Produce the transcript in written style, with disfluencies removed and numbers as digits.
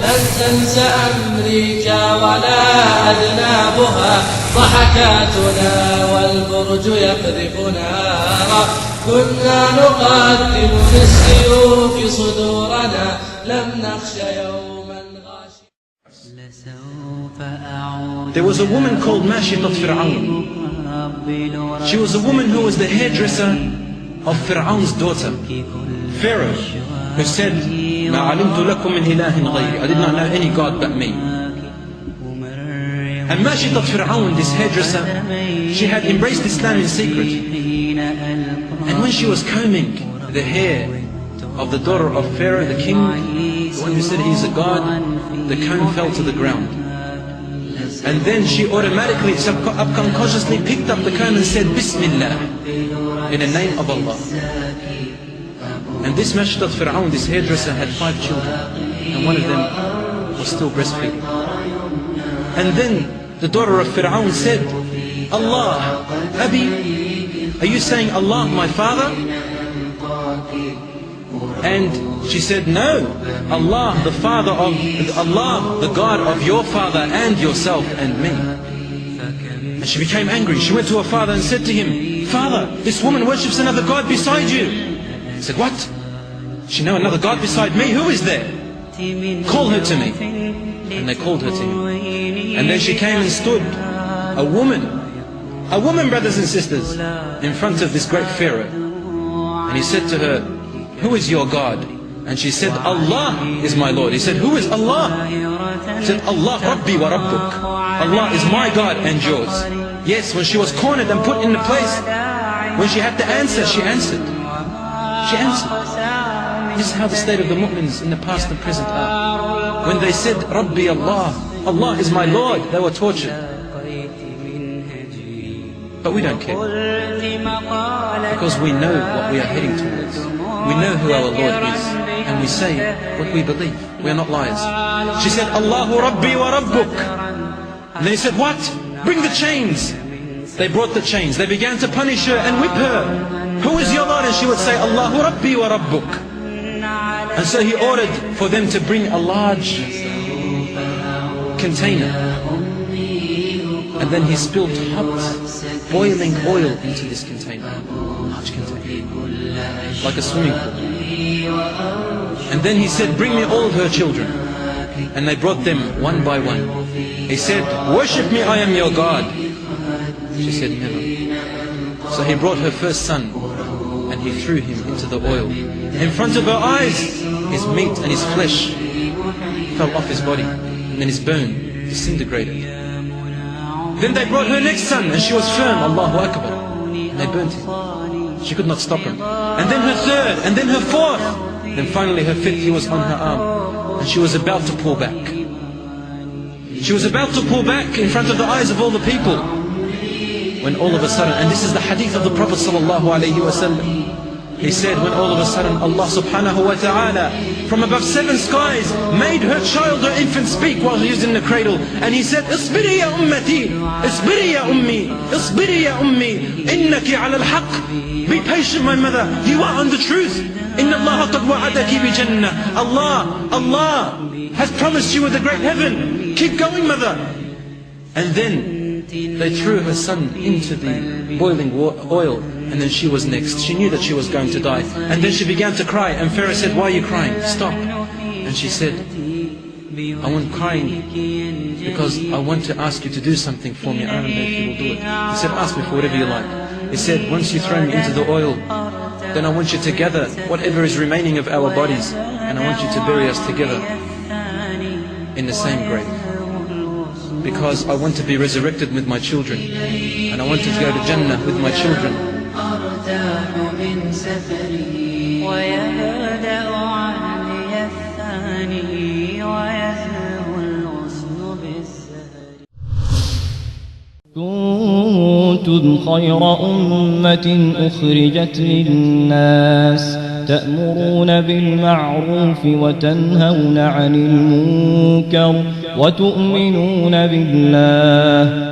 لن تنس أمريكا ولا أذنابها ضحكاتنا والبرج يقذف نارا كنا نقدم بالسيوف صدورنا لم نخش يوما غاشيا. There was a woman called Mashitat Fir'aun. She was a woman who was the hairdresser of Fir'aun's daughter, Pharaoh, who said, "Ma alimtu lakum min ilahin ghayri." I did not know any God but me. And Mashitat Fir'aun, this hairdresser, she had embraced Islam in secret. And when she was combing the hair of the daughter of Pharaoh, the king, the one who said he is a god, the comb fell to the ground. And then she automatically, subconsciously picked up the comb and said, "Bismillah," in the name of Allah. And this Mashitat Fir'aun, this hairdresser, had 5 children, and one of them was still breastfeeding. And then the daughter of Fir'aun said, "Allah, Abi, are you saying Allah, my father?" And she said, "No, Allah, the father of Allah, the God of your father and yourself and me." And she became angry. She went to her father and said to him, "Father, this woman worships another God beside you." He said, "What? She know another God beside me? Who is there? Call her to me." And they called her to him. And then she came and stood, a woman, brothers and sisters, in front of this great Pharaoh. And he said to her, "Who is your God?" And she said, "Allah is my Lord." He said, "Who is Allah?" She said, "Allah, Rabbi wa Rabbuk." Allah is my God and yours. Yes, when she was cornered and put in the place, when she had to answer, she answered. She answered. This is how the state of the mu'mins in the past and present are. When they said, "Rabbi Allah," Allah is my Lord, they were tortured. But we don't care, because we know what we are heading towards. We know who our Lord is, and we say what we believe. We are not liars. She said, "Allahu Rabbi wa Rabbuk." And they said, "What? Bring the chains." They brought the chains. They began to punish her and whip her. "Who is your Lord?" And she would say, "Allahu Rabbi wa Rabbuk." And so he ordered for them to bring a large container. And then he spilled hot, boiling oil into this container. Large container. Like a swimming pool. And then he said, "Bring me all of her children." And they brought them one by one. He said, "Worship me, I am your God." She said, "Never." So he brought her first son, and he threw him into the oil. In front of her eyes, his meat and his flesh fell off his body, and then his bone disintegrated. Then they brought her next son, and she was firm, Allahu Akbar. And they burnt him. She could not stop him. And then her third, and then her fourth. Then finally her fifth, he was on her arm. And she was about to pull back. She was about to pull back in front of the eyes of all the people. When all of a sudden, and this is the hadith of the Prophet sallallahu alaihi wasallam, he said, when all of a sudden Allah subhanahu wa ta'ala from above 7 skies made her child, her infant, speak while he was in the cradle. And he said, "Isbiri ya ummati, isbiri ya ummi, isbiri ya ummi, innaki ala al-haq." Be patient, my mother, you are on the truth. Inna Allah qad wa'adaki bi jannah. Allah has promised you with a great heaven. Keep going, mother. And then they threw her son into the boiling oil. And then she was next. She knew that she was going to die. And then she began to cry. And Pharaoh said, "Why are you crying? Stop." And she said, "I'm crying because I want to ask you to do something for me. I don't know if you will do it." He said, "Ask me for whatever you like." He said, "Once you throw me into the oil, then I want you to gather whatever is remaining of our bodies, and I want you to bury us together in the same grave. Because I want to be resurrected with my children, and I want to go to Jannah with my children." كنتم خير أمة أخرجت للناس تأمرون بالمعروف وتنهون عن المنكر وتؤمنون بالله